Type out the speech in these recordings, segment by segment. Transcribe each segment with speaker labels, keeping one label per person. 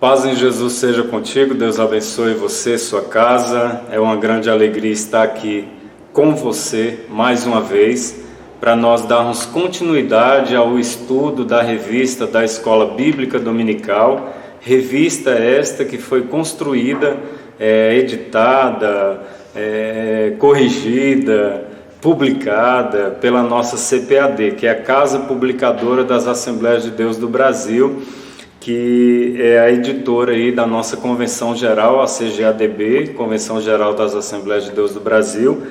Speaker 1: Paz em Jesus seja contigo, Deus abençoe você, sua casa. É uma grande alegria estar aqui com você mais uma vez, para nós darmos continuidade ao estudo da revista da Escola Bíblica Dominical, revista esta que foi construída, editada, corrigida, publicada pela nossa CPAD, que é a Casa Publicadora das Assembleias de Deus do Brasil, que é a editora aí da nossa Convenção Geral, a CGADB, Convenção Geral das Assembleias de Deus do Brasil,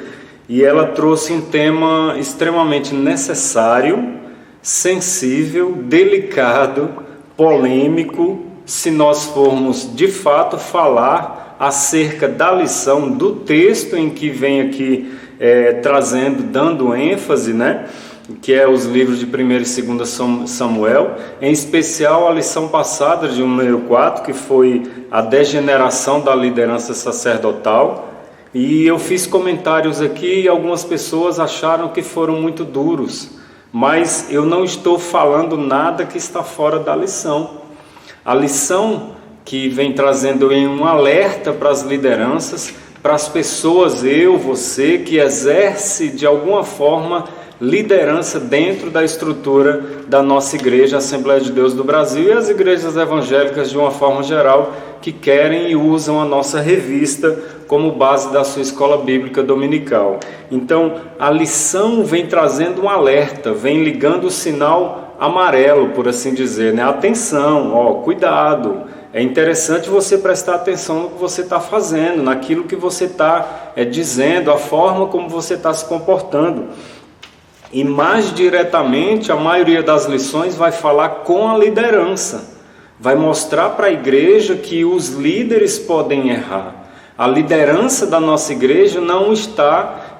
Speaker 1: e ela trouxe um tema extremamente necessário, sensível, delicado, polêmico, se nós formos de fato falar acerca da lição do texto em que vem aqui dando ênfase, né? Que é os livros de 1 e 2 Samuel, em especial a lição passada de número 4, que foi a degeneração da liderança sacerdotal, e eu fiz comentários aqui e algumas pessoas acharam que foram muito duros, mas eu não estou falando nada que está fora da lição. A lição que vem trazendo um alerta para as lideranças, para as pessoas, você, que exerce de alguma forma liderança dentro da estrutura da nossa igreja, Assembleia de Deus do Brasil, e as igrejas evangélicas de uma forma geral, que querem e usam a nossa revista como base da sua escola bíblica dominical. Então, a lição vem trazendo um alerta, vem ligando o sinal amarelo, por assim dizer, né? Atenção, cuidado. É interessante você prestar atenção no que você está fazendo, naquilo que você está dizendo, a forma como você está se comportando. E mais diretamente, a maioria das lições vai falar com a liderança, vai mostrar para a igreja que os líderes podem errar. A liderança da nossa igreja não está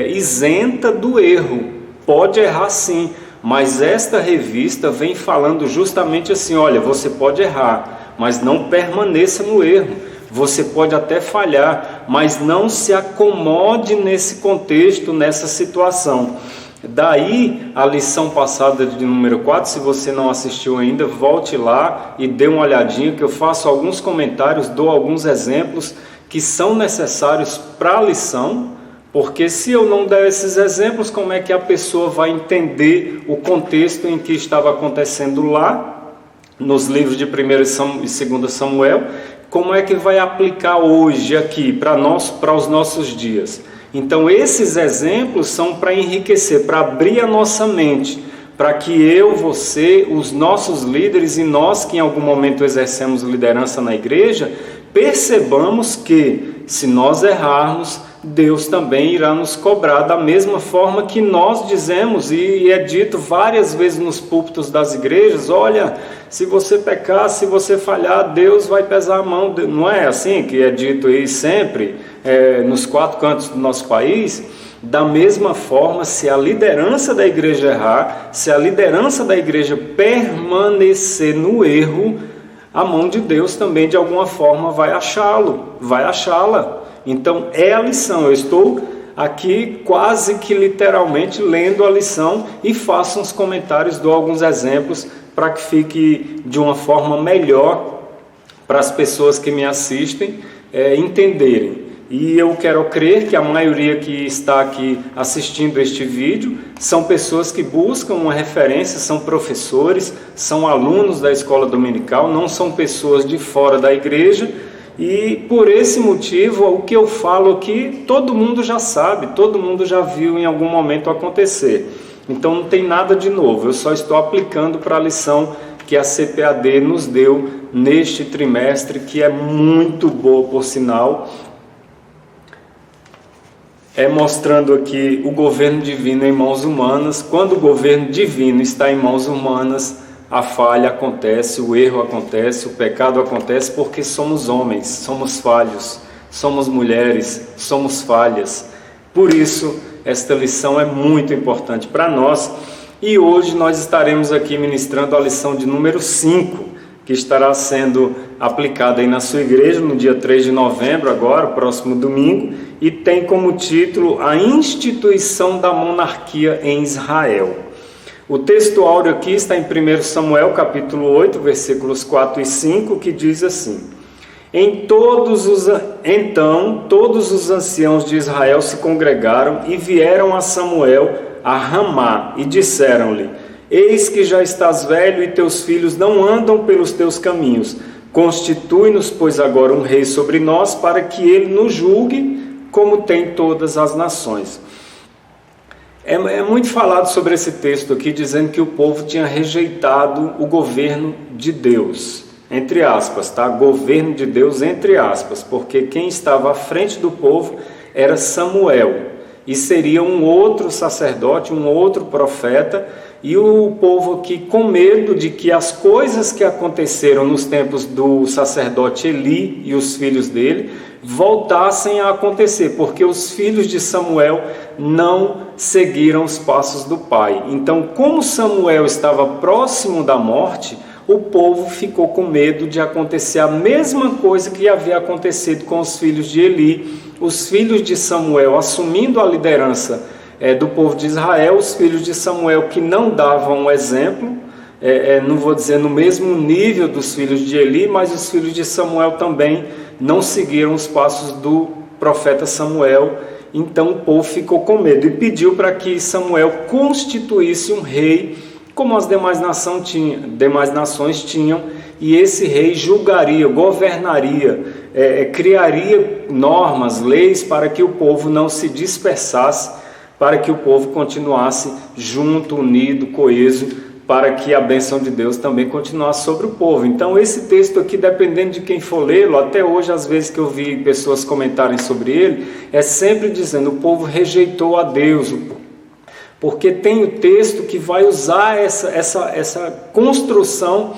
Speaker 1: isenta do erro, pode errar sim, mas esta revista vem falando justamente assim, olha, você pode errar, mas não permaneça no erro. Você pode até falhar, mas não se acomode nesse contexto, nessa situação. Daí, a lição passada de número 4, se você não assistiu ainda, volte lá e dê uma olhadinha, que eu faço alguns comentários, dou alguns exemplos que são necessários para a lição, porque se eu não der esses exemplos, como é que a pessoa vai entender o contexto em que estava acontecendo lá, nos livros de 1 e 2 Samuel, como é que vai aplicar hoje aqui para os nossos dias. Então esses exemplos são para enriquecer, para abrir a nossa mente, para que eu, você, os nossos líderes e nós que em algum momento exercemos liderança na igreja, percebamos que se nós errarmos, Deus também irá nos cobrar da mesma forma que nós dizemos, e é dito várias vezes nos púlpitos das igrejas, olha, se você pecar, se você falhar, Deus vai pesar a mão. Não é assim que é dito aí sempre, nos 4 cantos do nosso país? Da mesma forma, se a liderança da igreja errar, se a liderança da igreja permanecer no erro, a mão de Deus também de alguma forma vai achá-la. Então é a lição, eu estou aqui quase que literalmente lendo a lição e faço uns comentários, dou alguns exemplos para que fique de uma forma melhor para as pessoas que me assistem entenderem. E eu quero crer que a maioria que está aqui assistindo este vídeo são pessoas que buscam uma referência, são professores, são alunos da escola dominical, não são pessoas de fora da igreja. E por esse motivo, o que eu falo aqui, todo mundo já sabe, todo mundo já viu em algum momento acontecer. Então não tem nada de novo, eu só estou aplicando para a lição que a CPAD nos deu neste trimestre, que é muito boa por sinal. Mostrando aqui o governo divino em mãos humanas. Quando o governo divino está em mãos humanas, a falha acontece, o erro acontece, o pecado acontece, porque somos homens, somos falhos, somos mulheres, somos falhas. Por isso, esta lição é muito importante para nós. E hoje nós estaremos aqui ministrando a lição de número 5, que estará sendo aplicada aí na sua igreja no dia 3 de novembro, agora, próximo domingo, e tem como título A Instituição da Monarquia em Israel. O texto áureo aqui está em 1 Samuel, capítulo 8, versículos 4 e 5, que diz assim: Então todos os anciãos de Israel se congregaram e vieram a Samuel a Ramá e disseram-lhe: Eis que já estás velho e teus filhos não andam pelos teus caminhos. Constitui-nos, pois, agora um rei sobre nós, para que ele nos julgue, como tem todas as nações. É muito falado sobre esse texto aqui, dizendo que o povo tinha rejeitado o governo de Deus, entre aspas, tá? Governo de Deus, entre aspas, porque quem estava à frente do povo era Samuel, e seria um outro sacerdote, um outro profeta, e o povo aqui, com medo de que as coisas que aconteceram nos tempos do sacerdote Eli e os filhos dele voltassem a acontecer, porque os filhos de Samuel não seguiram os passos do pai. Então, como Samuel estava próximo da morte, o povo ficou com medo de acontecer a mesma coisa que havia acontecido com os filhos de Eli, os filhos de Samuel assumindo a liderança do povo de Israel, os filhos de Samuel que não davam um exemplo, não vou dizer no mesmo nível dos filhos de Eli, mas os filhos de Samuel também não seguiram os passos do profeta Samuel. Então o povo ficou com medo e pediu para que Samuel constituísse um rei, como as demais nações tinham, e esse rei julgaria, governaria, criaria normas, leis para que o povo não se dispersasse, para que o povo continuasse junto, unido, coeso, para que a bênção de Deus também continuasse sobre o povo. Então esse texto aqui, dependendo de quem for lê-lo, até hoje, às vezes que eu vi pessoas comentarem sobre ele, é sempre dizendo: o povo rejeitou a Deus, porque tem o texto que vai usar essa construção,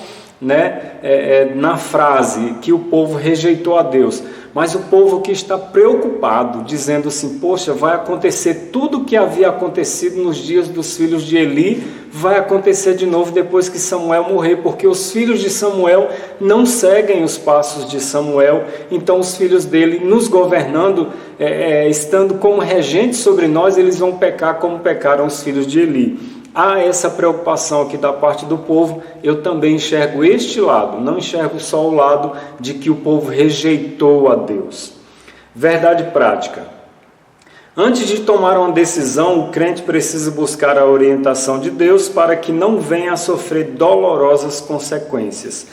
Speaker 1: na frase, que o povo rejeitou a Deus. Mas o povo que está preocupado, dizendo assim: poxa, vai acontecer tudo o que havia acontecido nos dias dos filhos de Eli, vai acontecer de novo depois que Samuel morrer, porque os filhos de Samuel não seguem os passos de Samuel. Então os filhos dele, nos governando, estando como regentes sobre nós, eles vão pecar como pecaram os filhos de Eli. Há essa preocupação aqui da parte do povo. Eu também enxergo este lado, não enxergo só o lado de que o povo rejeitou a Deus. Verdade prática: antes de tomar uma decisão, o crente precisa buscar a orientação de Deus para que não venha a sofrer dolorosas consequências.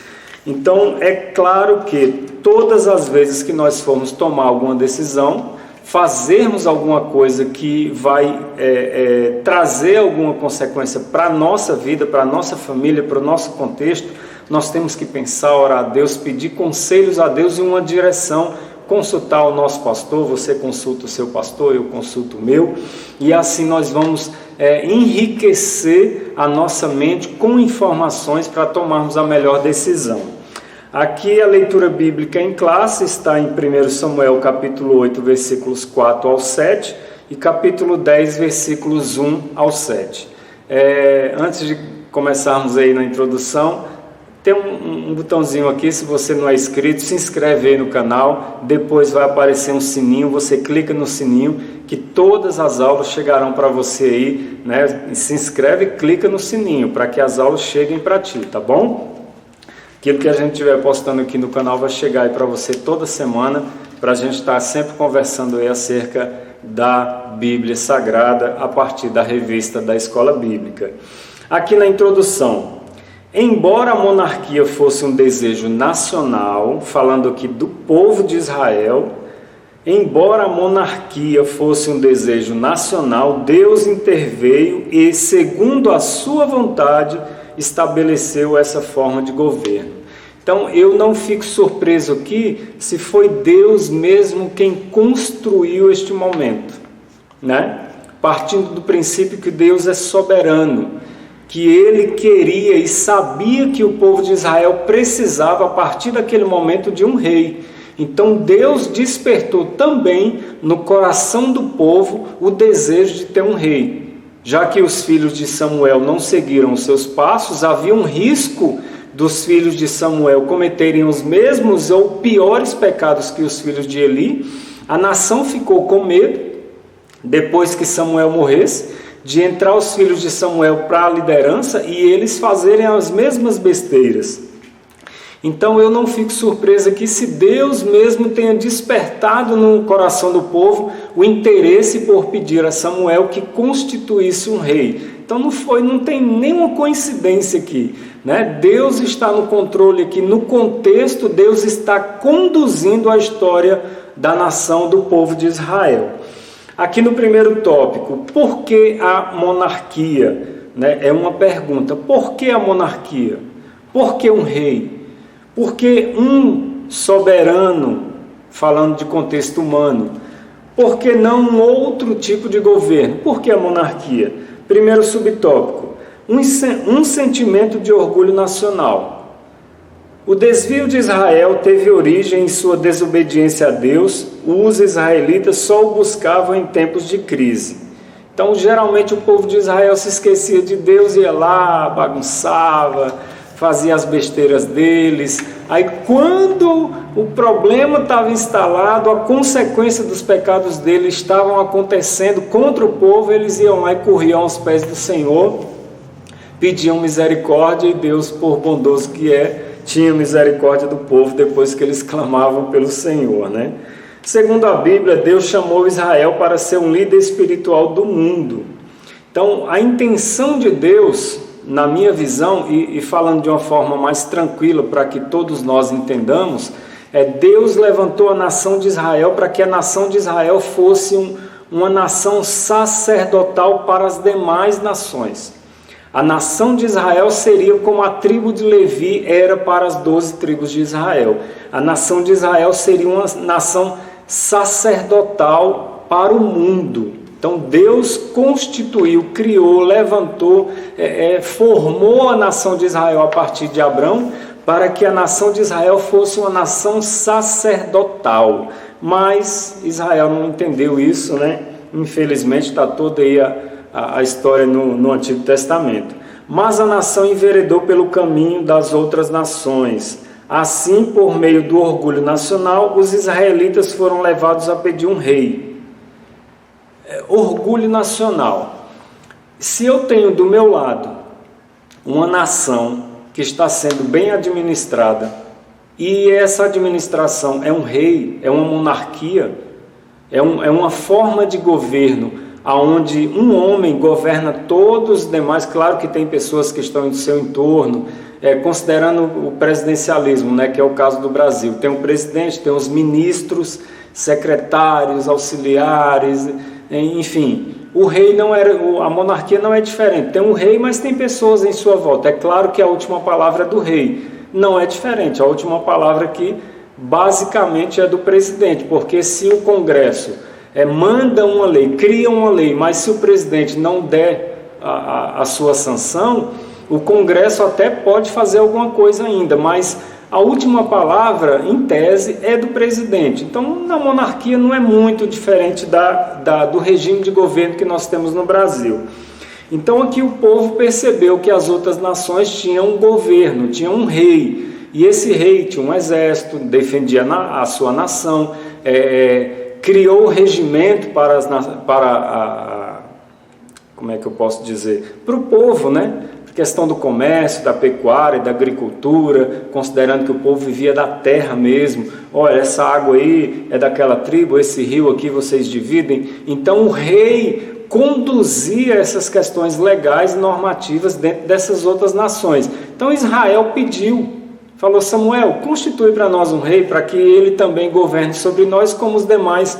Speaker 1: Então é claro que todas as vezes que nós formos tomar alguma decisão, fazermos alguma coisa que vai trazer alguma consequência para a nossa vida, para a nossa família, para o nosso contexto, nós temos que pensar, orar a Deus, pedir conselhos a Deus em uma direção, consultar o nosso pastor, você consulta o seu pastor, eu consulto o meu, e assim nós vamos enriquecer a nossa mente com informações para tomarmos a melhor decisão. Aqui a leitura bíblica em classe está em 1 Samuel capítulo 8, versículos 4 ao 7 e capítulo 10, versículos 1 ao 7. Antes de começarmos aí na introdução, tem um botãozinho aqui, se você não é inscrito, se inscreve aí no canal, depois vai aparecer um sininho, você clica no sininho, que todas as aulas chegarão para você aí, Se inscreve e clica no sininho, para que as aulas cheguem para ti, tá bom? Aquilo que a gente estiver postando aqui no canal vai chegar aí para você toda semana, para a gente estar sempre conversando aí acerca da Bíblia Sagrada, a partir da revista da Escola Bíblica. Aqui na introdução: embora a monarquia fosse um desejo nacional, falando aqui do povo de Israel, embora a monarquia fosse um desejo nacional, Deus interveio e, segundo a sua vontade, estabeleceu essa forma de governo. Então eu não fico surpreso aqui se foi Deus mesmo quem construiu este momento, Partindo do princípio que Deus é soberano, que Ele queria e sabia que o povo de Israel precisava, a partir daquele momento, de um rei. Então Deus despertou também no coração do povo o desejo de ter um rei. Já que os filhos de Samuel não seguiram os seus passos, havia um risco dos filhos de Samuel cometerem os mesmos ou piores pecados que os filhos de Eli. A nação ficou com medo depois que Samuel morresse, de entrar os filhos de Samuel para a liderança e eles fazerem as mesmas besteiras. Então eu não fico surpresa que se Deus mesmo tenha despertado no coração do povo o interesse por pedir a Samuel que constituísse um rei. Então não tem nenhuma coincidência aqui, né? Deus está no controle aqui, no contexto Deus está conduzindo a história da nação do povo de Israel. Aqui no primeiro tópico, por que a monarquia? Né? É uma pergunta, por que a monarquia? Por que um rei? Por que um soberano, falando de contexto humano? Por que não um outro tipo de governo? Por que a monarquia? Primeiro subtópico, um sentimento de orgulho nacional. O desvio de Israel teve origem em sua desobediência a Deus. Os israelitas só o buscavam em tempos de crise. Então, geralmente, o povo de Israel se esquecia de Deus, ia lá, bagunçava, fazia as besteiras deles. Aí, quando o problema estava instalado, a consequência dos pecados deles estavam acontecendo contra o povo, eles iam lá e corriam aos pés do Senhor, pediam misericórdia, e Deus, por bondoso que é, tinha misericórdia do povo depois que eles clamavam pelo Senhor, né? Segundo a Bíblia, Deus chamou Israel para ser um líder espiritual do mundo. Então, a intenção de Deus, na minha visão, e falando de uma forma mais tranquila para que todos nós entendamos, Deus levantou a nação de Israel para que a nação de Israel fosse uma nação sacerdotal para as demais nações. A nação de Israel seria como a tribo de Levi era para as 12 tribos de Israel. A nação de Israel seria uma nação sacerdotal para o mundo. Então Deus constituiu, criou, levantou, formou a nação de Israel a partir de Abrão, para que a nação de Israel fosse uma nação sacerdotal. Mas Israel não entendeu isso, né? Infelizmente está toda aí a história no Antigo Testamento. Mas a nação enveredou pelo caminho das outras nações. Assim, por meio do orgulho nacional, os israelitas foram levados a pedir um rei. Orgulho nacional. Se eu tenho do meu lado uma nação que está sendo bem administrada e essa administração é um rei, é uma monarquia, é uma forma de governo onde um homem governa todos os demais. Claro que tem pessoas que estão em seu entorno, considerando o presidencialismo, né, que é o caso do Brasil. Tem o presidente, tem os ministros, secretários, auxiliares, enfim. O rei não era, a monarquia não é diferente. Tem um rei, mas tem pessoas em sua volta. É claro que a última palavra é do rei. Não é diferente. A última palavra aqui, basicamente, é do presidente, porque se o Congresso manda uma lei, cria uma lei, mas se o presidente não der a sua sanção, o Congresso até pode fazer alguma coisa ainda, mas a última palavra, em tese, é do presidente. Então, na monarquia não é muito diferente do regime de governo que nós temos no Brasil. Então, aqui o povo percebeu que as outras nações tinham um governo, tinham um rei, e esse rei tinha um exército, defendia a sua nação, criou o regimento como é que eu posso dizer? Para o povo, né? Questão do comércio, da pecuária, da agricultura, considerando que o povo vivia da terra mesmo. Olha, essa água aí é daquela tribo, esse rio aqui vocês dividem. Então o rei conduzia essas questões legais e normativas dentro dessas outras nações. Então Israel pediu, falou: Samuel, constitui para nós um rei, para que ele também governe sobre nós, como os demais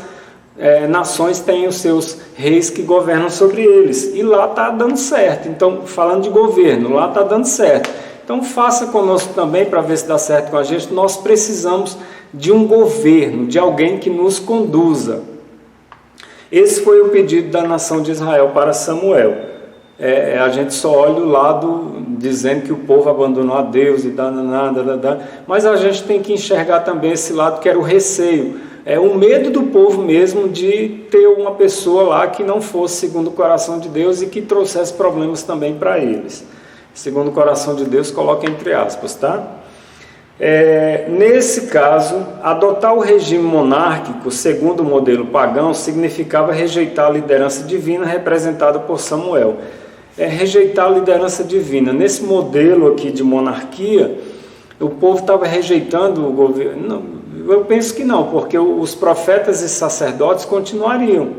Speaker 1: nações têm os seus reis que governam sobre eles. E lá está dando certo. Então, falando de governo, lá está dando certo. Então, faça conosco também, para ver se dá certo com a gente. Nós precisamos de um governo, de alguém que nos conduza. Esse foi o pedido da nação de Israel para Samuel. A gente só olha o lado dizendo que o povo abandonou a Deus e mas a gente tem que enxergar também esse lado que era o receio, o medo do povo mesmo de ter uma pessoa lá que não fosse segundo o coração de Deus e que trouxesse problemas também para eles. Segundo o coração de Deus, coloca entre aspas, tá? Nesse caso, adotar o regime monárquico, segundo o modelo pagão, significava rejeitar a liderança divina representada por Samuel. Rejeitar a liderança divina. Nesse modelo aqui de monarquia, o povo estava rejeitando o governo. Não, eu penso que não, porque os profetas e sacerdotes continuariam,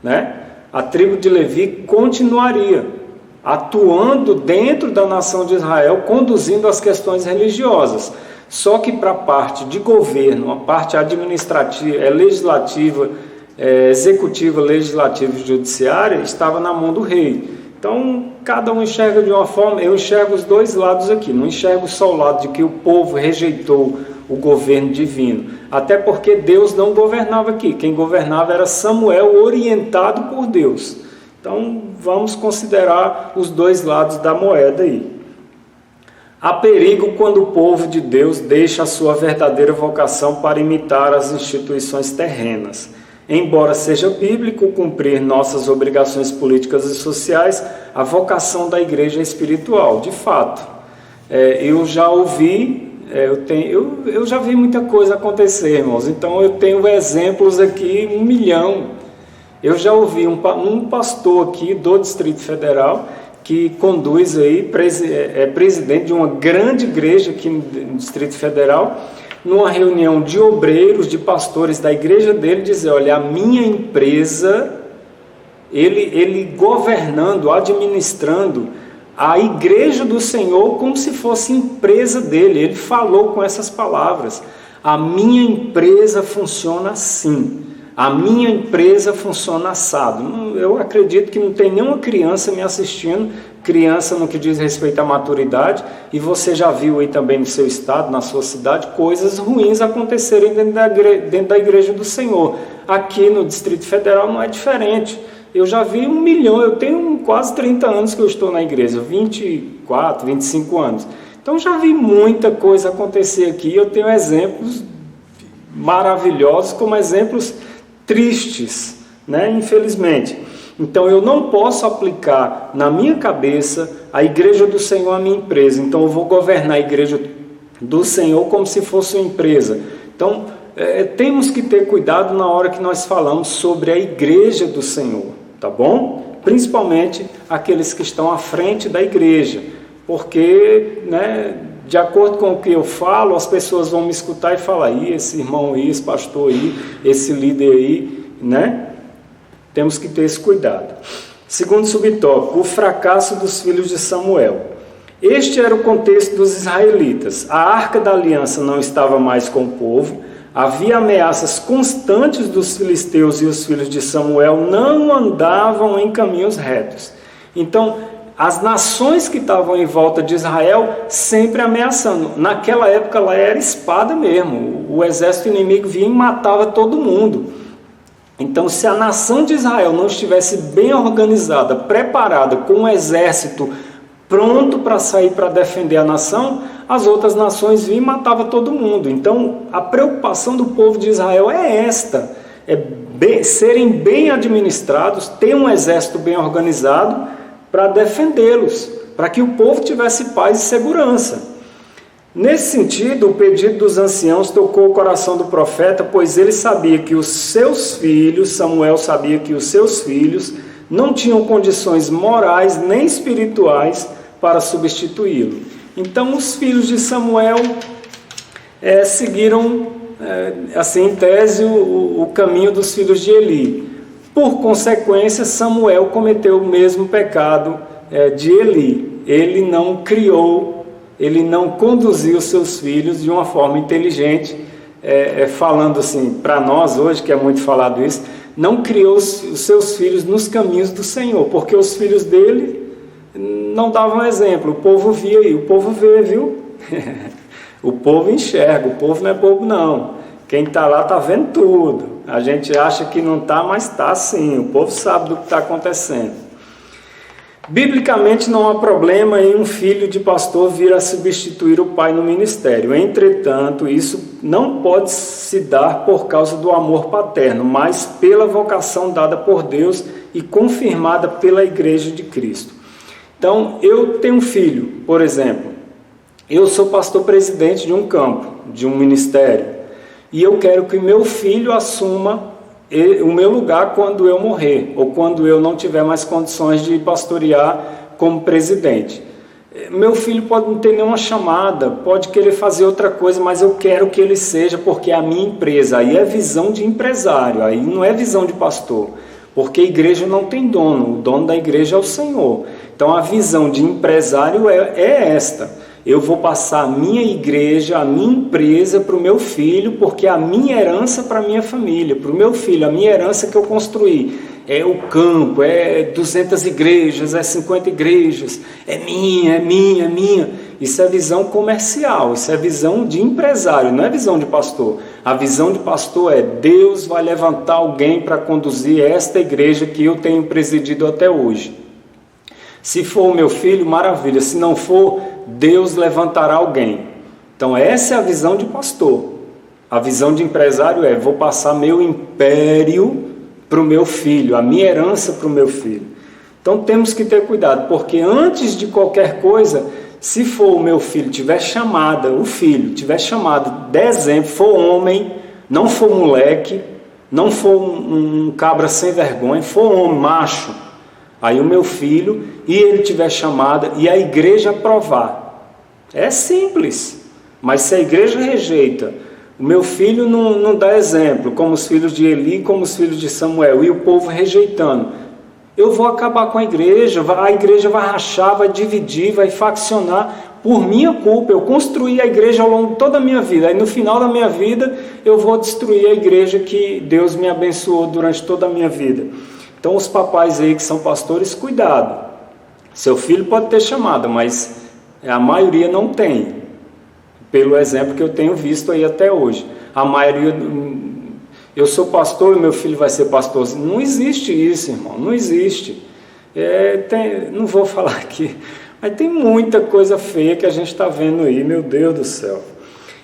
Speaker 1: né? A tribo de Levi continuaria atuando dentro da nação de Israel, conduzindo as questões religiosas. Só que para a parte de governo, a parte administrativa, legislativa, executiva, legislativa e judiciária, estava na mão do rei. Então, cada um enxerga de uma forma. Eu enxergo os dois lados aqui, não enxergo só o lado de que o povo rejeitou o governo divino, até porque Deus não governava aqui, quem governava era Samuel, orientado por Deus. Então, vamos considerar os dois lados da moeda aí. Há perigo quando o povo de Deus deixa a sua verdadeira vocação para imitar as instituições terrenas. Embora seja bíblico cumprir nossas obrigações políticas e sociais, a vocação da igreja é espiritual, de fato. Eu já ouvi, eu já vi muita coisa acontecer, irmãos, então eu tenho exemplos aqui, 1 milhão. Eu já ouvi um pastor aqui do Distrito Federal, que conduz aí, é presidente de uma grande igreja aqui no Distrito Federal, numa reunião de obreiros, de pastores da igreja dele, dizer, olha, a minha empresa, ele governando, administrando a igreja do Senhor como se fosse empresa dele. Ele falou com essas palavras, a minha empresa funciona assim, a minha empresa funciona assado. Eu acredito que não tem nenhuma criança me assistindo, criança no que diz respeito à maturidade, e você já viu aí também no seu estado, na sua cidade, coisas ruins acontecerem dentro da igreja do Senhor. Aqui no Distrito Federal não é diferente. Eu já vi 1 milhão, eu tenho quase 30 anos que eu estou na igreja, 24, 25 anos. Então já vi muita coisa acontecer aqui, eu tenho exemplos maravilhosos como exemplos tristes, né? Infelizmente. Então eu não posso aplicar na minha cabeça a igreja do Senhor à minha empresa. Então eu vou governar a igreja do Senhor como se fosse uma empresa. Então temos que ter cuidado na hora que nós falamos sobre a igreja do Senhor, tá bom? Principalmente aqueles que estão à frente da igreja, porque, né, de acordo com o que eu falo, as pessoas vão me escutar e falar, esse irmão aí, esse pastor aí, esse líder aí, né? Temos que ter esse cuidado. Segundo subtópico, o fracasso dos filhos de Samuel. Este era o contexto dos israelitas. A arca da aliança não estava mais com o povo, havia ameaças constantes dos filisteus e os filhos de Samuel não andavam em caminhos retos. Então, as nações que estavam em volta de Israel sempre ameaçando. Naquela época lá era espada mesmo. O exército inimigo vinha e matava todo mundo. Então, se a nação de Israel não estivesse bem organizada, preparada, com um exército pronto para sair para defender a nação, as outras nações vinham e matavam todo mundo. Então, a preocupação do povo de Israel é esta, serem bem administrados, ter um exército bem organizado para defendê-los, para que o povo tivesse paz e segurança. Nesse sentido, o pedido dos anciãos tocou o coração do profeta, pois ele sabia que os seus filhos, Samuel sabia que os seus filhos não tinham condições morais nem espirituais para substituí-lo. Então, os filhos de Samuel seguiram, assim, em tese, o caminho dos filhos de Eli. Por consequência, Samuel cometeu o mesmo pecado de Eli. Ele não criou, ele não conduziu seus filhos de uma forma inteligente, falando assim, para nós hoje, que é muito falado isso, não criou os seus filhos nos caminhos do Senhor, porque os filhos dele não davam exemplo. O povo via aí, o povo vê, viu? O povo enxerga, o povo não é bobo não. Quem está lá está vendo tudo. A gente acha que não está, mas está sim. O povo sabe do que está acontecendo. Biblicamente não há problema em um filho de pastor vir a substituir o pai no ministério. Entretanto, isso não pode se dar por causa do amor paterno, mas pela vocação dada por Deus e confirmada pela Igreja de Cristo. Então, eu tenho um filho, por exemplo, Eu sou pastor presidente de um campo, de um ministério, e eu quero que meu filho assuma o meu lugar quando eu morrer, ou quando eu não tiver mais condições de pastorear como presidente. Meu filho pode não ter nenhuma chamada, pode querer fazer outra coisa, mas eu quero que ele seja, porque é a minha empresa. Aí é visão de empresário, aí não é visão de pastor, porque a igreja não tem dono, o dono da igreja é o Senhor. Então a visão de empresário é esta: eu vou passar a minha igreja, a minha empresa para o meu filho, porque é a minha herança para a minha família, para o meu filho, a minha herança que eu construí. É o campo, é 200 igrejas, é 50 igrejas, é minha, é minha, é minha. Isso é visão comercial, isso é visão de empresário, não é visão de pastor. A visão de pastor é: Deus vai levantar alguém para conduzir esta igreja que eu tenho presidido até hoje. Se for o meu filho, maravilha. Se não for, Deus levantará alguém. Então essa é a visão de pastor. A visão de empresário é: vou passar meu império para o meu filho, a minha herança para o meu filho. Então temos que ter cuidado, porque antes de qualquer coisa, se for o meu filho, tiver chamada, o filho tiver chamado de exemplo, for homem, não for moleque, não for um cabra sem vergonha, for homem, macho, aí o meu filho, e ele tiver chamada, e a igreja aprovar. É simples, mas se a igreja rejeita, o meu filho não dá exemplo, como os filhos de Eli, como os filhos de Samuel, e o povo rejeitando, eu vou acabar com a igreja vai rachar, vai dividir, vai faccionar, por minha culpa. Eu construí a igreja ao longo de toda a minha vida, aí no final da minha vida eu vou destruir a igreja que Deus me abençoou durante toda a minha vida. Então os papais aí que são pastores, cuidado, seu filho pode ter chamada, mas a maioria não tem. Pelo exemplo que eu tenho visto aí até hoje. A maioria, eu sou pastor e meu filho vai ser pastor. Não existe isso, irmão, não existe. Não vou falar aqui, mas tem muita coisa feia que a gente está vendo aí, meu Deus do céu.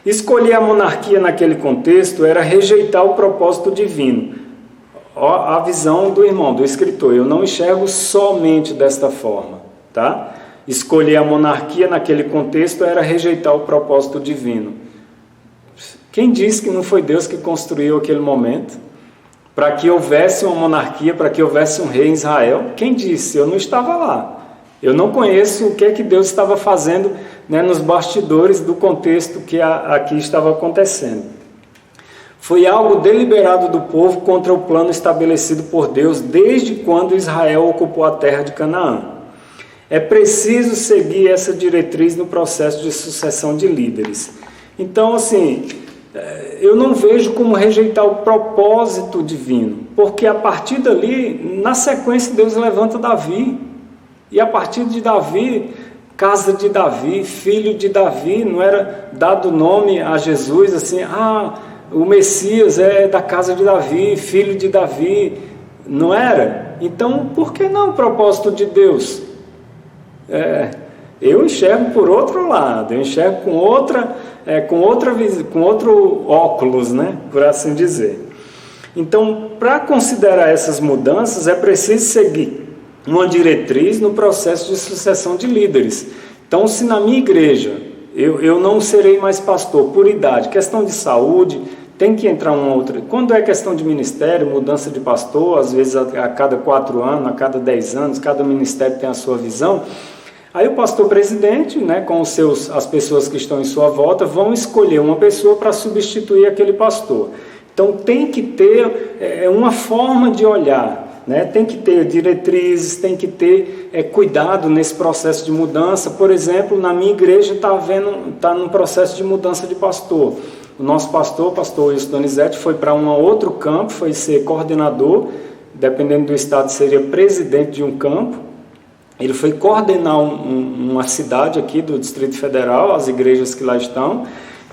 Speaker 1: Escolher a monarquia naquele contexto era rejeitar o propósito divino. A visão do irmão, do escritor, eu não enxergo somente desta forma, tá? Escolher a monarquia naquele contexto era rejeitar o propósito divino. Quem disse que não foi Deus que construiu aquele momento? Para que houvesse uma monarquia, para que houvesse um rei em Israel? Quem disse? Eu não estava lá. Eu não conheço o que é que Deus estava fazendo, né, nos bastidores do contexto que aqui estava acontecendo. Foi algo deliberado do povo contra o plano estabelecido por Deus desde quando Israel ocupou a terra de Canaã. É preciso seguir essa diretriz no processo de sucessão de líderes. Então, assim, eu não vejo como rejeitar o propósito divino, porque a partir dali, na sequência, Deus levanta Davi. E a partir de Davi, casa de Davi, filho de Davi, não era dado nome a Jesus, assim, o Messias é da casa de Davi, filho de Davi, não era? Então, por que não o propósito de Deus? Eu enxergo por outro lado, eu enxergo com outro óculos, né, por assim dizer. Então, para considerar essas mudanças, é preciso seguir uma diretriz no processo de sucessão de líderes. Então, se na minha igreja eu não serei mais pastor por idade, questão de saúde, tem que entrar uma outra. Quando é questão de ministério, mudança de pastor, às vezes a cada 4 anos, a cada 10 anos, cada ministério tem a sua visão. Aí o pastor presidente, né, com as pessoas que estão em sua volta, vão escolher uma pessoa para substituir aquele pastor. Então tem que ter uma forma de olhar, né? Tem que ter diretrizes, tem que ter cuidado nesse processo de mudança. Por exemplo, na minha igreja está num processo de mudança de pastor. O nosso pastor Wilson Donizete, foi para um outro campo, foi ser coordenador, dependendo do estado seria presidente de um campo. Ele foi coordenar uma cidade aqui do Distrito Federal, as igrejas que lá estão,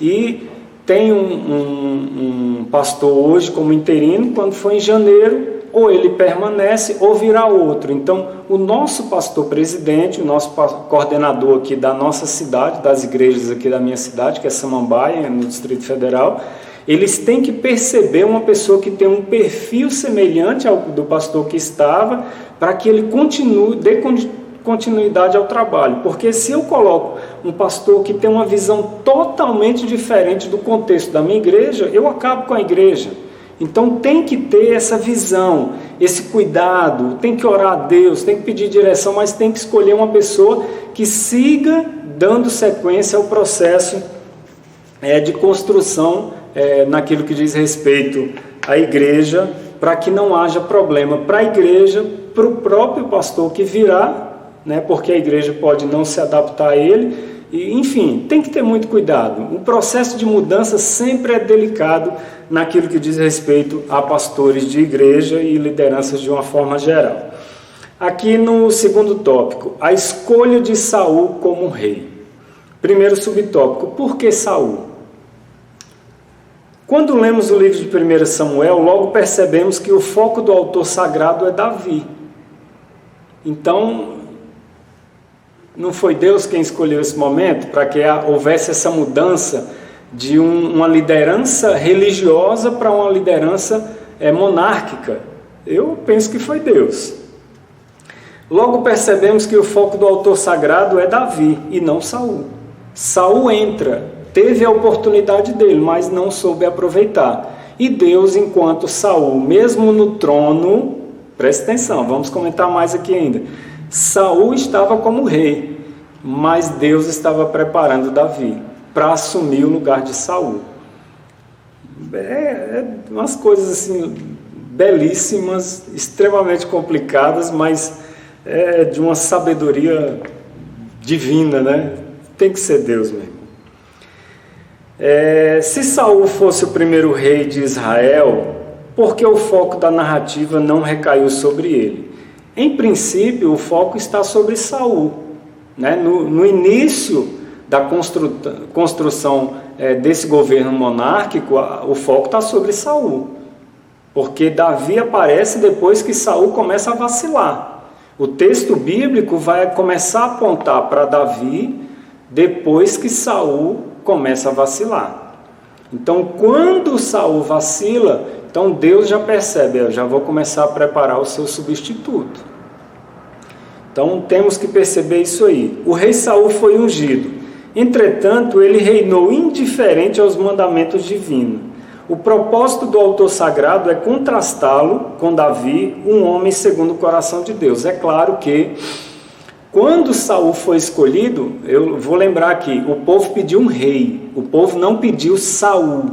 Speaker 1: e tem um pastor hoje como interino. Quando for em janeiro, ou ele permanece ou virá outro. Então, o nosso pastor presidente, o nosso coordenador aqui da nossa cidade, das igrejas aqui da minha cidade, que é Samambaia, no Distrito Federal, eles têm que perceber uma pessoa que tem um perfil semelhante ao do pastor que estava, para que ele dê continuidade ao trabalho. Porque se eu coloco um pastor que tem uma visão totalmente diferente do contexto da minha igreja, eu acabo com a igreja. Então tem que ter essa visão, esse cuidado, tem que orar a Deus, tem que pedir direção, mas tem que escolher uma pessoa que siga dando sequência ao processo de construção naquilo que diz respeito à igreja, para que não haja problema para a igreja, para o próprio pastor que virá, né, porque a igreja pode não se adaptar a ele, e, enfim, tem que ter muito cuidado. O processo de mudança sempre é delicado naquilo que diz respeito a pastores de igreja e lideranças de uma forma geral. Aqui no segundo tópico, a escolha de Saul como rei. Primeiro subtópico, por que Saul? Quando lemos o livro de 1 Samuel, logo percebemos que o foco do autor sagrado é Davi. Então, não foi Deus quem escolheu esse momento para que houvesse essa mudança de uma liderança religiosa para uma liderança monárquica? Eu penso que foi Deus. Logo percebemos que o foco do autor sagrado é Davi e não Saul. Saul teve a oportunidade dele, mas não soube aproveitar. E Deus, enquanto Saul, mesmo no trono, presta atenção, vamos comentar mais aqui ainda. Saul estava como rei, mas Deus estava preparando Davi para assumir o lugar de Saul. Umas coisas assim belíssimas, extremamente complicadas, mas de uma sabedoria divina, né? Tem que ser Deus mesmo. Se Saul fosse o primeiro rei de Israel, por que o foco da narrativa não recaiu sobre ele? Em princípio, o foco está sobre Saul, né? No início da construção desse governo monárquico, o foco está sobre Saul, porque Davi aparece depois que Saul começa a vacilar. O texto bíblico vai começar a apontar para Davi depois que Saul começa a vacilar. Então, quando Saul vacila, então Deus já percebe, eu já vou começar a preparar o seu substituto. Então temos que perceber isso aí. O rei Saul foi ungido, entretanto ele reinou indiferente aos mandamentos divinos. O propósito do autor sagrado é contrastá-lo com Davi, um homem segundo o coração de Deus. É claro que quando Saul foi escolhido, eu vou lembrar aqui, o povo pediu um rei, o povo não pediu Saul,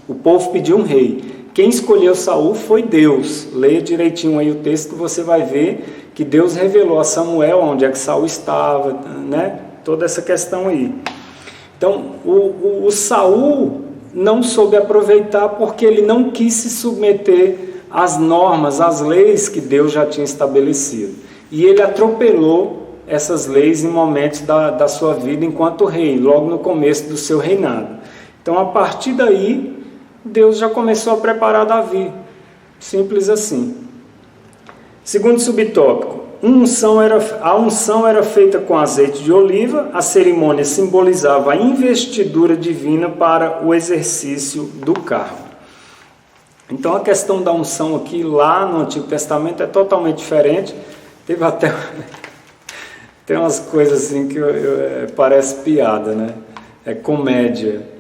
Speaker 1: o povo pediu um rei. Quem escolheu Saul foi Deus. Leia direitinho aí o texto que você vai ver que Deus revelou a Samuel onde é que Saul estava, né? Toda essa questão aí. Então, o Saul não soube aproveitar porque ele não quis se submeter às normas, às leis que Deus já tinha estabelecido. E ele atropelou essas leis em momentos da sua vida enquanto rei, logo no começo do seu reinado. Então, a partir daí, Deus já começou a preparar Davi. Simples assim. Segundo subtópico, a unção era feita com azeite de oliva, a cerimônia simbolizava a investidura divina para o exercício do cargo. Então, a questão da unção aqui, lá no Antigo Testamento, é totalmente diferente. Teve até... Tem umas coisas assim que parece piada, né? É comédia.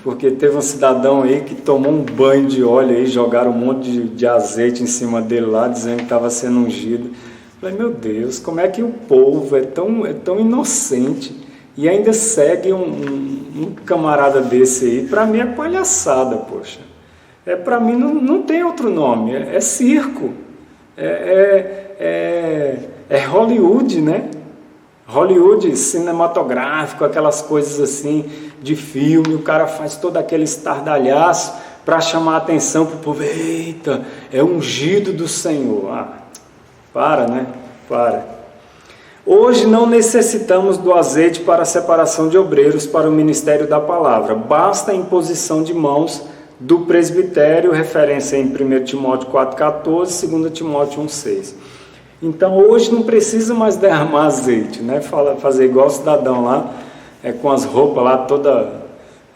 Speaker 1: Porque teve um cidadão aí que tomou um banho de óleo aí, jogaram um monte de azeite em cima dele lá, dizendo que estava sendo ungido. Eu falei, meu Deus, como é que o povo é tão inocente e ainda segue um camarada desse aí? Para mim é palhaçada, poxa. Para mim não tem outro nome, é circo. É Hollywood, né? Hollywood cinematográfico, aquelas coisas assim de filme, o cara faz todo aquele estardalhaço para chamar a atenção para o povo. Eita, é ungido do Senhor. Para, né? Para. Hoje não necessitamos do azeite para a separação de obreiros para o ministério da palavra. Basta a imposição de mãos do presbitério, referência em 1 Timóteo 4,14, 2 Timóteo 1,6. Então hoje não precisa mais derramar azeite, né? Fazer igual o cidadão lá, com as roupas lá toda...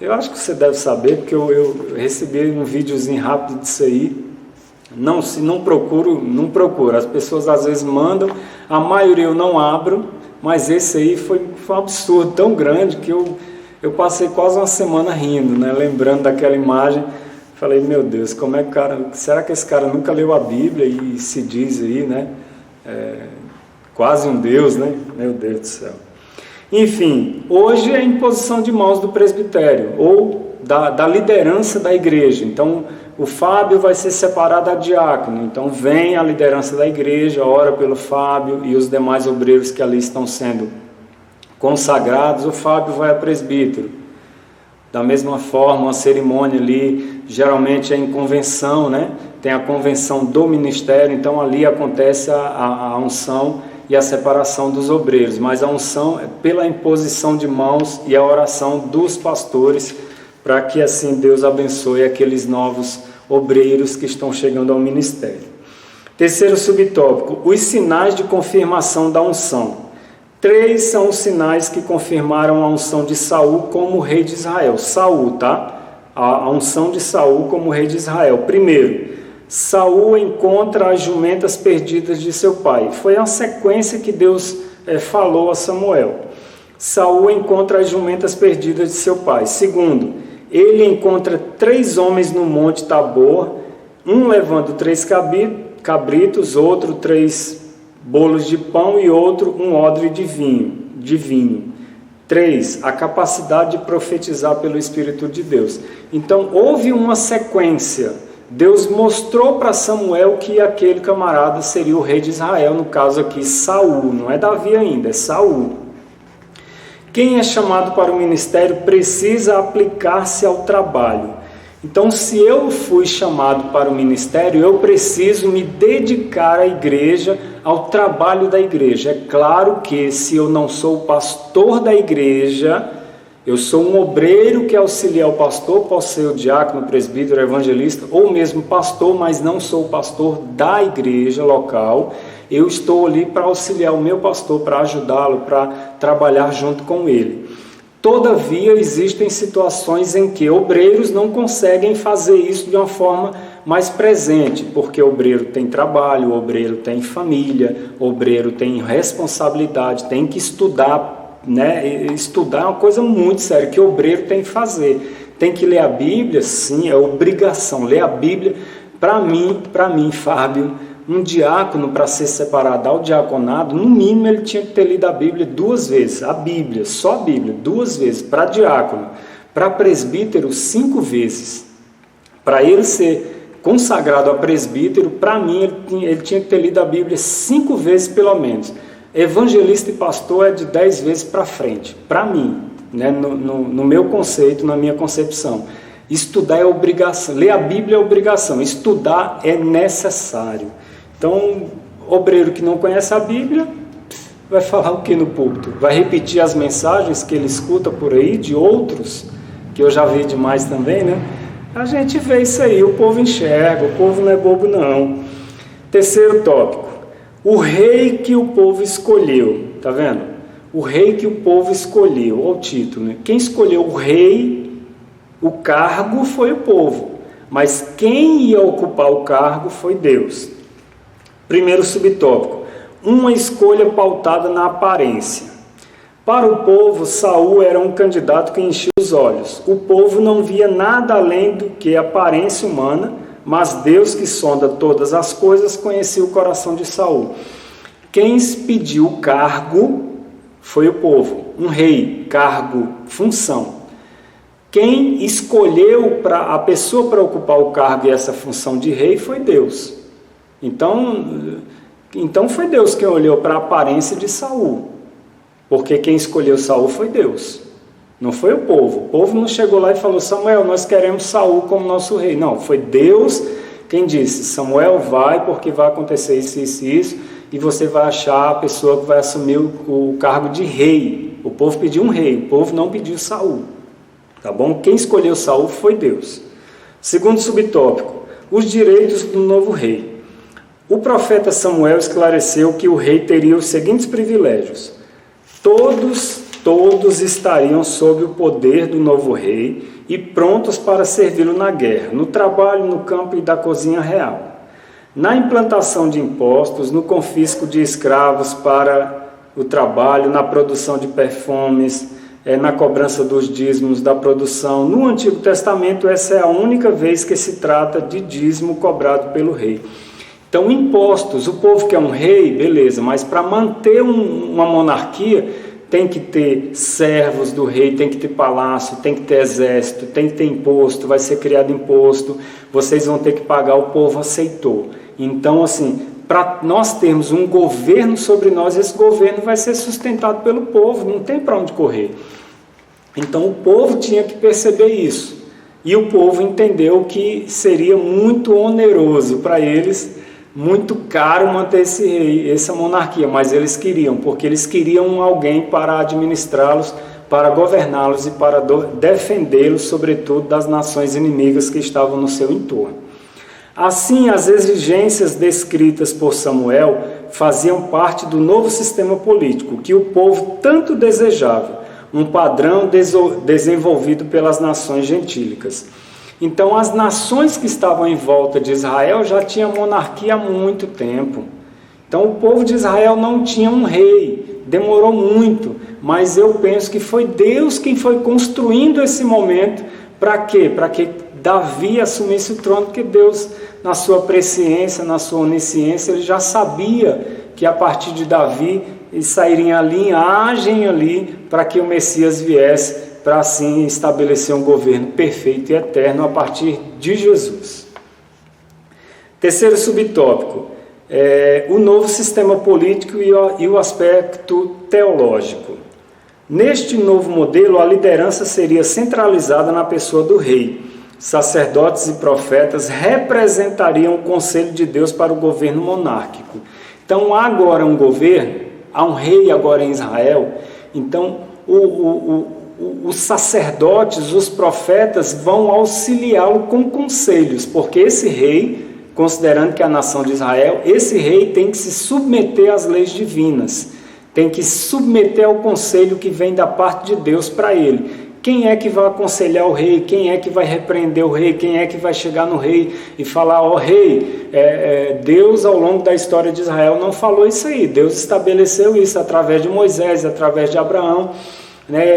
Speaker 1: Eu acho que você deve saber, porque eu recebi um videozinho rápido disso aí. Não procuro. As pessoas às vezes mandam, a maioria eu não abro, Mas esse aí foi um absurdo tão grande que eu passei quase uma semana rindo, né? Lembrando daquela imagem. Falei, meu Deus, como é que será que esse cara nunca leu a Bíblia e se diz aí, né? Quase um Deus, né? Meu Deus do céu. Enfim, hoje é a imposição de mãos do presbitério, ou da liderança da igreja. Então, o Fábio vai ser separado a diácono. Então, vem a liderança da igreja, ora pelo Fábio e os demais obreiros que ali estão sendo consagrados. O Fábio vai a presbítero. Da mesma forma, uma cerimônia ali, geralmente é em convenção, né? Tem a convenção do ministério, então ali acontece a unção e a separação dos obreiros. Mas a unção é pela imposição de mãos e a oração dos pastores, para que assim Deus abençoe aqueles novos obreiros que estão chegando ao ministério. Terceiro subtópico, os sinais de confirmação da unção. 3 são os sinais que confirmaram a unção de Saul como rei de Israel. Saul, tá? A unção de Saul como rei de Israel. Primeiro, Saul encontra as jumentas perdidas de seu pai. Foi a sequência que Deus falou a Samuel. Saul encontra as jumentas perdidas de seu pai. Segundo, ele encontra 3 homens no monte Tabor, um levando 3 cabritos, outro 3 bolos de pão e outro um odre de vinho. 3, a capacidade de profetizar pelo Espírito de Deus. Então, houve uma sequência. Deus mostrou para Samuel que aquele camarada seria o rei de Israel, no caso aqui, Saul. Não é Davi ainda, é Saul. Quem é chamado para o ministério precisa aplicar-se ao trabalho. Então, se eu fui chamado para o ministério, eu preciso me dedicar à igreja, ao trabalho da igreja. É claro que se eu não sou o pastor da igreja, eu sou um obreiro que auxilia o pastor, posso ser o diácono, presbítero, evangelista, ou mesmo pastor, mas não sou o pastor da igreja local. Eu estou ali para auxiliar o meu pastor, para ajudá-lo, para trabalhar junto com ele. Todavia, existem situações em que obreiros não conseguem fazer isso de uma forma mais presente, porque o obreiro tem trabalho, o obreiro tem família, o obreiro tem responsabilidade, tem que estudar, né? Estudar é uma coisa muito séria, que o obreiro tem que fazer. Tem que ler a Bíblia, sim, é obrigação. Ler a Bíblia, para mim, Fábio, um diácono, para ser separado ao diaconado, no mínimo ele tinha que ter lido a Bíblia 2 vezes, a Bíblia, só a Bíblia, 2 vezes, para diácono. Para presbítero, 5 vezes. Para ele ser consagrado a presbítero, para mim, ele tinha que ter lido a Bíblia 5 vezes pelo menos. Evangelista e pastor é de 10 vezes para frente, para mim, né? No meu conceito, na minha concepção. Estudar é obrigação, ler a Bíblia é obrigação, estudar é necessário. Então, obreiro que não conhece a Bíblia, vai falar o que no púlpito? Vai repetir as mensagens que ele escuta por aí, de outros, que eu já vi demais também, né? A gente vê isso aí, o povo enxerga, o povo não é bobo não. Terceiro tópico, o rei que o povo escolheu, tá vendo? O rei que o povo escolheu, olha o título, né? Quem escolheu o rei, o cargo foi o povo, mas quem ia ocupar o cargo foi Deus. Primeiro subtópico, uma escolha pautada na aparência. Para o povo, Saul era um candidato que enchia os olhos. O povo não via nada além do que a aparência humana, mas Deus, que sonda todas as coisas, conhecia o coração de Saul. Quem pediu o cargo foi o povo, um rei, cargo, função. Quem escolheu a pessoa para ocupar o cargo e essa função de rei foi Deus. Então foi Deus quem olhou para a aparência de Saul, porque quem escolheu Saul foi Deus, não foi o povo. O povo não chegou lá e falou: Samuel, nós queremos Saul como nosso rei. Não, foi Deus quem disse: Samuel, vai, porque vai acontecer isso, isso e isso, e você vai achar a pessoa que vai assumir o cargo de rei. O povo pediu um rei, o povo não pediu Saul, tá bom? Quem escolheu Saul foi Deus. Segundo subtópico, os direitos do novo rei. O profeta Samuel esclareceu que o rei teria os seguintes privilégios: todos estariam sob o poder do novo rei e prontos para servi-lo na guerra, no trabalho, no campo e da cozinha real, na implantação de impostos, no confisco de escravos para o trabalho, na produção de perfumes, na cobrança dos dízimos da produção. No Antigo Testamento, essa é a única vez que se trata de dízimo cobrado pelo rei. Então, impostos, o povo quer um rei, beleza, mas para manter uma monarquia, tem que ter servos do rei, tem que ter palácio, tem que ter exército, tem que ter imposto, vai ser criado imposto, vocês vão ter que pagar, o povo aceitou. Então, assim, para nós termos um governo sobre nós, esse governo vai ser sustentado pelo povo, não tem para onde correr. Então, o povo tinha que perceber isso. E o povo entendeu que seria muito oneroso para eles, muito caro manter esse rei, essa monarquia, mas eles queriam, porque eles queriam alguém para administrá-los, para governá-los e para defendê-los, sobretudo, das nações inimigas que estavam no seu entorno. Assim, as exigências descritas por Samuel faziam parte do novo sistema político que o povo tanto desejava, um padrão desenvolvido pelas nações gentílicas. Então, as nações que estavam em volta de Israel já tinham monarquia há muito tempo. Então, o povo de Israel não tinha um rei, demorou muito, mas eu penso que foi Deus quem foi construindo esse momento. Para quê? Para que Davi assumisse o trono, porque Deus, na sua presciência, na sua onisciência, ele já sabia que a partir de Davi sairia a linhagem ali para que o Messias viesse, para assim estabelecer um governo perfeito e eterno a partir de Jesus. Terceiro subtópico, o novo sistema político e o aspecto teológico. Neste novo modelo, a liderança seria centralizada na pessoa do rei. Sacerdotes e profetas representariam o conselho de Deus para o governo monárquico. Então, há agora um governo, há um rei agora em Israel, então os sacerdotes, os profetas vão auxiliá-lo com conselhos, porque esse rei, considerando que é a nação de Israel, esse rei tem que se submeter às leis divinas, tem que se submeter ao conselho que vem da parte de Deus para ele. Quem é que vai aconselhar o rei? Quem é que vai repreender o rei? Quem é que vai chegar no rei e falar, rei, Deus ao longo da história de Israel não falou isso aí, Deus estabeleceu isso através de Moisés, através de Abraão,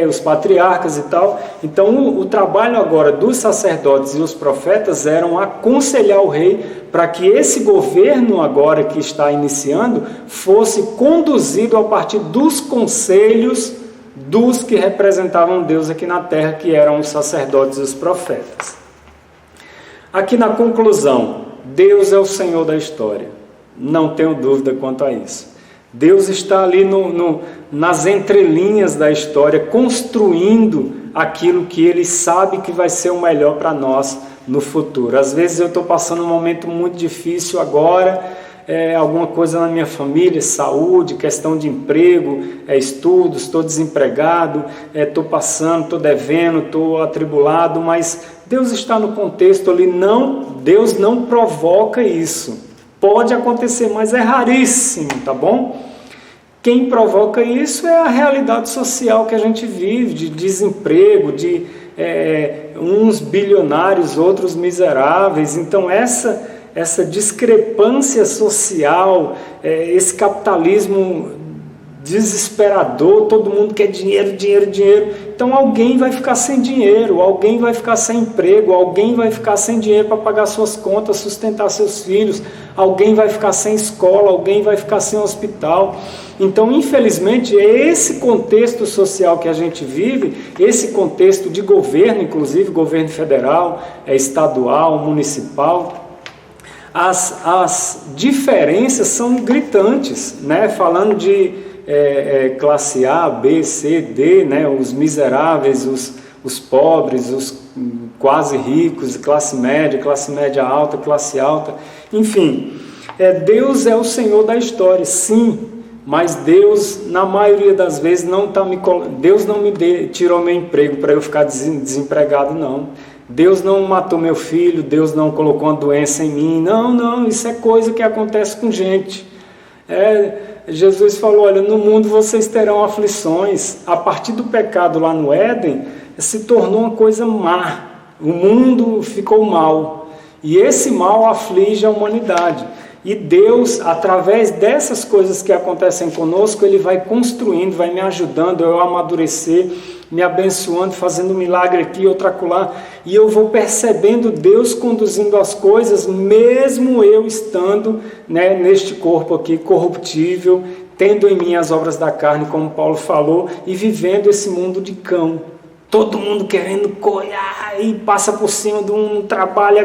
Speaker 1: os patriarcas e tal. Então o trabalho agora dos sacerdotes e os profetas eram aconselhar o rei para que esse governo agora que está iniciando fosse conduzido a partir dos conselhos dos que representavam Deus aqui na terra, que eram os sacerdotes e os profetas. Aqui na conclusão, Deus é o Senhor da história, não tenho dúvida quanto a isso. Deus está ali nas entrelinhas da história, construindo aquilo que Ele sabe que vai ser o melhor para nós no futuro. Às vezes eu estou passando um momento muito difícil agora, alguma coisa na minha família, saúde, questão de emprego, estudos, estou desempregado, estou devendo, estou atribulado, mas Deus está no contexto ali, Deus não provoca isso. Pode acontecer, mas é raríssimo, tá bom? Quem provoca isso é a realidade social que a gente vive, de desemprego, de uns bilionários, outros miseráveis. Então essa discrepância social, esse capitalismo desesperador, todo mundo quer dinheiro, dinheiro, dinheiro. Então alguém vai ficar sem dinheiro, alguém vai ficar sem emprego, alguém vai ficar sem dinheiro para pagar suas contas, sustentar seus filhos, alguém vai ficar sem escola, alguém vai ficar sem hospital. Então, infelizmente, é esse contexto social que a gente vive, esse contexto de governo, inclusive governo federal, estadual, municipal. As diferenças são gritantes, né? Falando de classe A, B, C, D, né? Os miseráveis, os pobres, os quase ricos, classe média alta, classe alta, enfim. Deus é o Senhor da história, sim, mas Deus, na maioria das vezes, Deus não me tirou meu emprego para eu ficar desempregado, não. Deus não matou meu filho, Deus não colocou uma doença em mim, não, isso é coisa que acontece com gente. Jesus falou, olha, no mundo vocês terão aflições. A partir do pecado lá no Éden, se tornou uma coisa má, o mundo ficou mal, e esse mal aflige a humanidade. E Deus, através dessas coisas que acontecem conosco, Ele vai construindo, vai me ajudando a eu amadurecer, me abençoando, fazendo um milagre aqui, outro acolá, e eu vou percebendo Deus conduzindo as coisas, mesmo eu estando, né, neste corpo aqui corruptível, tendo em mim as obras da carne, como Paulo falou, e vivendo esse mundo de cão. Todo mundo querendo colhar e passa por cima de um trabalho,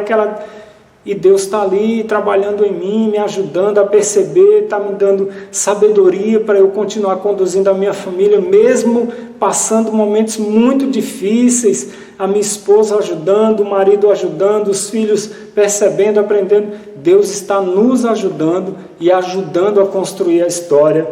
Speaker 1: e Deus está ali trabalhando em mim, me ajudando a perceber, está me dando sabedoria para eu continuar conduzindo a minha família, mesmo passando momentos muito difíceis, a minha esposa ajudando, o marido ajudando, os filhos percebendo, aprendendo. Deus está nos ajudando e ajudando a construir a história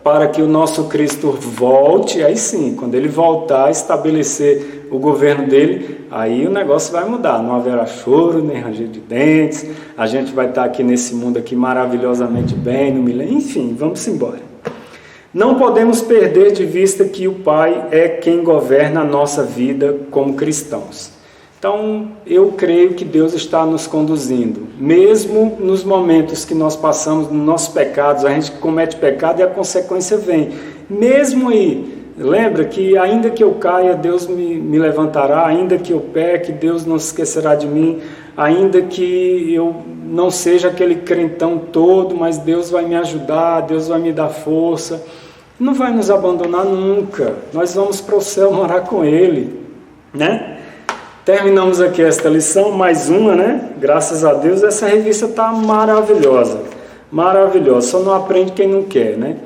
Speaker 1: para que o nosso Cristo volte, aí sim, quando Ele voltar a estabelecer o governo dele, aí o negócio vai mudar, não haverá choro, nem ranger de dentes, a gente vai estar aqui nesse mundo aqui maravilhosamente bem, no milênio, enfim, vamos embora. Não podemos perder de vista que o Pai é quem governa a nossa vida como cristãos. Então, eu creio que Deus está nos conduzindo, mesmo nos momentos que nós passamos nos nossos pecados, a gente comete pecado e a consequência vem. Mesmo aí, lembra que ainda que eu caia, Deus me levantará, ainda que eu peque, Deus não se esquecerá de mim, ainda que eu não seja aquele crentão todo, mas Deus vai me ajudar, Deus vai me dar força, não vai nos abandonar nunca, nós vamos para o céu morar com Ele, né? Terminamos aqui esta lição, mais uma, né? Graças a Deus, essa revista está maravilhosa, maravilhosa, só não aprende quem não quer, né?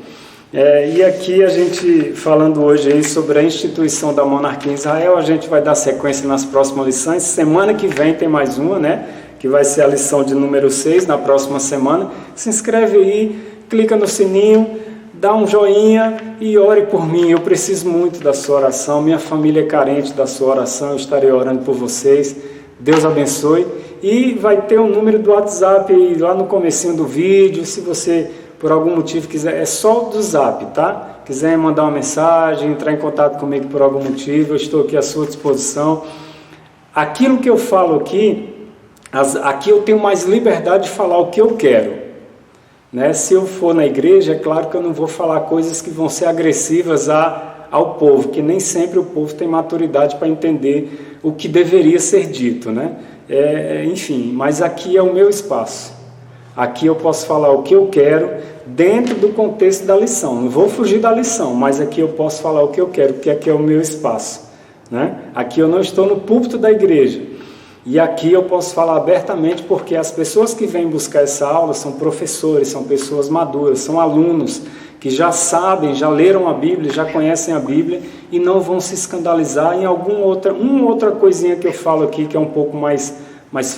Speaker 1: E aqui a gente, falando hoje aí sobre a instituição da monarquia em Israel, a gente vai dar sequência nas próximas lições. Semana que vem tem mais uma, né? Que vai ser a lição de número 6, na próxima semana. Se inscreve aí, clica no sininho, dá um joinha e ore por mim. Eu preciso muito da sua oração. Minha família é carente da sua oração. Eu estarei orando por vocês. Deus abençoe. E vai ter um número do WhatsApp aí, lá no comecinho do vídeo. Se você, por algum motivo, quiser, é só do Zap, tá? Quiser mandar uma mensagem, entrar em contato comigo por algum motivo, eu estou aqui à sua disposição. Aquilo que eu falo aqui, aqui eu tenho mais liberdade de falar o que eu quero. Né? Se eu for na igreja, é claro que eu não vou falar coisas que vão ser agressivas ao povo, que nem sempre o povo tem maturidade para entender o que deveria ser dito, né? Enfim, mas aqui é o meu espaço. Aqui eu posso falar o que eu quero dentro do contexto da lição. Não vou fugir da lição, mas aqui eu posso falar o que eu quero, porque aqui é o meu espaço, né? Aqui eu não estou no púlpito da igreja. E aqui eu posso falar abertamente porque as pessoas que vêm buscar essa aula são professores, são pessoas maduras, são alunos que já sabem, já leram a Bíblia, já conhecem a Bíblia e não vão se escandalizar em uma outra coisinha que eu falo aqui que é um pouco mais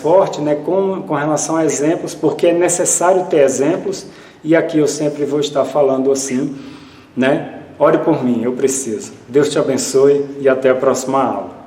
Speaker 1: forte, né, com relação a exemplos, porque é necessário ter exemplos e aqui eu sempre vou estar falando assim, né? Ore por mim, eu preciso. Deus te abençoe e até a próxima aula.